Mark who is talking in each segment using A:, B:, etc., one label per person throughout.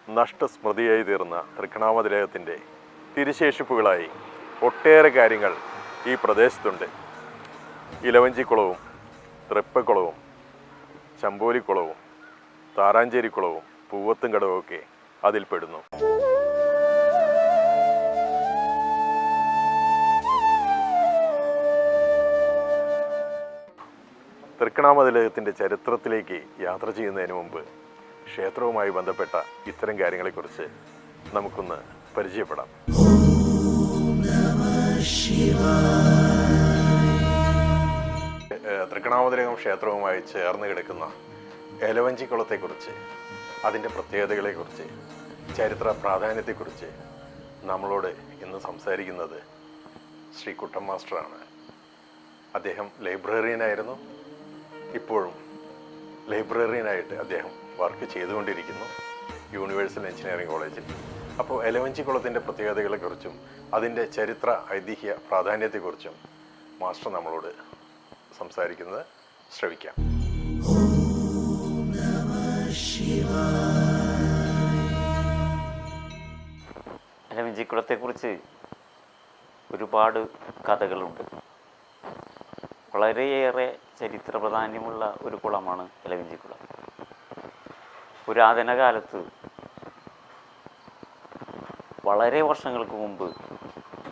A: നഷ്ടസ്മൃതിയായി തീർന്ന തൃക്കണാമതിലകത്തിൻ്റെ തിരുശേഷിപ്പുകളായി ഒട്ടേറെ കാര്യങ്ങൾ ഈ പ്രദേശത്തുണ്ട്. ഇലവഞ്ചിക്കുളവും തൃപ്പക്കുളവും ചമ്പോലിക്കുളവും താറാഞ്ചേരിക്കുളവും പൂവത്തുംകടവുമൊക്കെ അതിൽപ്പെടുന്നു. തൃക്കണാമതിലകത്തിൻ്റെ ചരിത്രത്തിലേക്ക് യാത്ര ചെയ്യുന്നതിന് മുമ്പ് ക്ഷേത്രവുമായി ബന്ധപ്പെട്ട ഇത്തരം കാര്യങ്ങളെക്കുറിച്ച് നമുക്കൊന്ന് പരിചയപ്പെടാം. തൃക്കണാമതിലകം ക്ഷേത്രവുമായി ചേർന്ന് കിടക്കുന്ന എലവഞ്ചിക്കുളത്തെക്കുറിച്ച്, അതിൻ്റെ പ്രത്യേകതകളെക്കുറിച്ച്, ചരിത്ര പ്രാധാന്യത്തെക്കുറിച്ച് നമ്മളോട് ഇന്ന് സംസാരിക്കുന്നത് ശ്രീ കുട്ടൻ മാസ്റ്ററാണ്. അദ്ദേഹം ലൈബ്രറിയനായിരുന്നു. ഇപ്പോഴും ലൈബ്രറിയനായിട്ട് അദ്ദേഹം വർക്ക് ചെയ്തുകൊണ്ടിരിക്കുന്നു യൂണിവേഴ്സൽ എഞ്ചിനീയറിംഗ് കോളേജിൽ. അപ്പോൾ എലവഞ്ചിക്കുളത്തിൻ്റെ പ്രത്യേകതകളെക്കുറിച്ചും അതിൻ്റെ ചരിത്ര ഐതിഹ്യ പ്രാധാന്യത്തെക്കുറിച്ചും മാസ്റ്റർ നമ്മളോട് സംസാരിക്കുന്നത് ശ്രവിക്കാം.
B: എലവഞ്ചിക്കുളത്തെക്കുറിച്ച് ഒരുപാട് കഥകളുണ്ട്. വളരെയേറെ ചരിത്ര പ്രാധാന്യമുള്ള ഒരു കുളമാണ് എലവഞ്ചിക്കുളം. പുരാതന കാലത്ത് വളരെ വർഷങ്ങൾക്ക് മുമ്പ്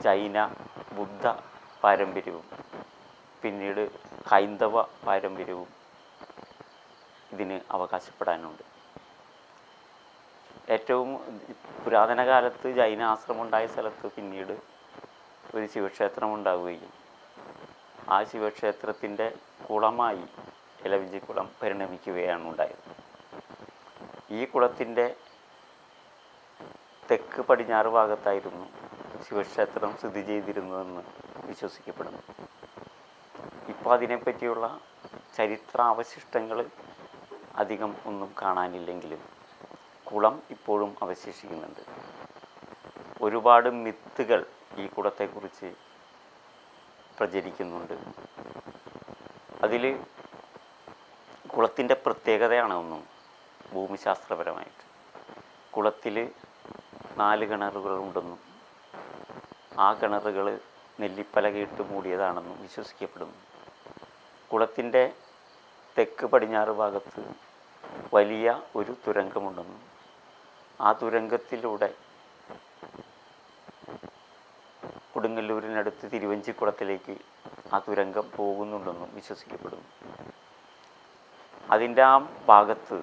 B: ജൈന ബുദ്ധ പാരമ്പര്യവും പിന്നീട് ഹൈന്ദവ പാരമ്പര്യവും ഇതിന് അവകാശപ്പെടാനുണ്ട്. ഏറ്റവും പുരാതന കാലത്ത് ജൈന ആശ്രമം ഉണ്ടായ സ്ഥലത്ത് പിന്നീട് ഒരു ശിവക്ഷേത്രം ഉണ്ടാവുകയും ആ ശിവക്ഷേത്രത്തിൻ്റെ കുളമായി എലവഞ്ചിക്കുളം പരിണമിക്കുകയാണ് ഉണ്ടായത്. ഈ കുളത്തിൻ്റെ തെക്ക് പടിഞ്ഞാറ് ഭാഗത്തായിരുന്നു ശിവക്ഷേത്രം സ്ഥിതി ചെയ്തിരുന്നതെന്ന് വിശ്വസിക്കപ്പെടുന്നു. ഇപ്പോൾ അതിനെപ്പറ്റിയുള്ള ചരിത്രാവശിഷ്ടങ്ങൾ അധികം ഒന്നും കാണാനില്ലെങ്കിലും കുളം ഇപ്പോഴും അവശേഷിക്കുന്നുണ്ട്. ഒരുപാട് മിത്തുകൾ ഈ കുളത്തെക്കുറിച്ച് പ്രചരിക്കുന്നുണ്ട്. അതിൽ കുളത്തിൻ്റെ പ്രത്യേകതയാണ് ഒന്നും ഭൂമിശാസ്ത്രപരമായിട്ട്. കുളത്തിൽ 4 കിണറുകളുണ്ടെന്നും ആ കിണറുകൾ നെല്ലിപ്പലകയിട്ട് മൂടിയതാണെന്നും വിശ്വസിക്കപ്പെടുന്നു. കുളത്തിൻ്റെ തെക്ക് പടിഞ്ഞാറ് ഭാഗത്ത് വലിയ ഒരു തുരങ്കമുണ്ടെന്നും ആ തുരങ്കത്തിലൂടെ കൊടുങ്ങല്ലൂരിനടുത്ത് തിരുവഞ്ചിക്കുളത്തിലേക്ക് ആ തുരങ്കം പോകുന്നുണ്ടെന്നും വിശ്വസിക്കപ്പെടുന്നു. അതിൻ്റെ ആ ഭാഗത്ത്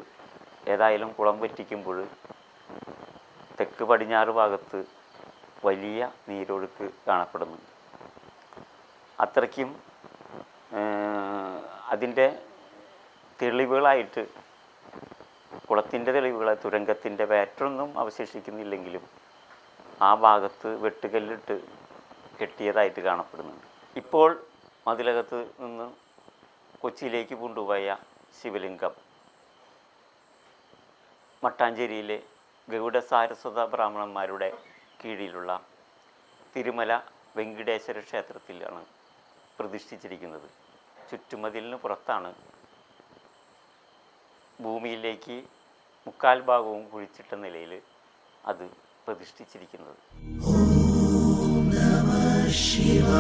B: ഏതായാലും കുളം വറ്റിക്കുമ്പോൾ തെക്ക് പടിഞ്ഞാറ് ഭാഗത്ത് വലിയ നീരൊഴുക്ക് കാണപ്പെടുന്നുണ്ട്. അത്രയ്ക്കും അതിൻ്റെ തെളിവുകളായിട്ട് കുളത്തിൻ്റെ തെളിവുകളായി തുരങ്കത്തിൻ്റെ പാറ്റേണൊന്നും അവശേഷിക്കുന്നില്ലെങ്കിലും ആ ഭാഗത്ത് വെട്ടുകല്ലിട്ട് കെട്ടിയതായിട്ട് കാണപ്പെടുന്നുണ്ട്. ഇപ്പോൾ മതിലകത്ത് നിന്ന് കൊച്ചിയിലേക്ക് കൊണ്ടുപോയ ശിവലിംഗം മട്ടാഞ്ചേരിയിലെ ഗൗഡ സാരസ്വത ബ്രാഹ്മണന്മാരുടെ കീഴിലുള്ള തിരുമല വെങ്കിടേശ്വര ക്ഷേത്രത്തിലാണ് പ്രതിഷ്ഠിച്ചിരിക്കുന്നത്. ചുറ്റുമതിലിന് പുറത്താണ് ഭൂമിയിലേക്ക് 3/4 ഭാഗവും കുഴിച്ചിട്ട നിലയിൽ അത് പ്രതിഷ്ഠിച്ചിരിക്കുന്നത്.
C: Shiva.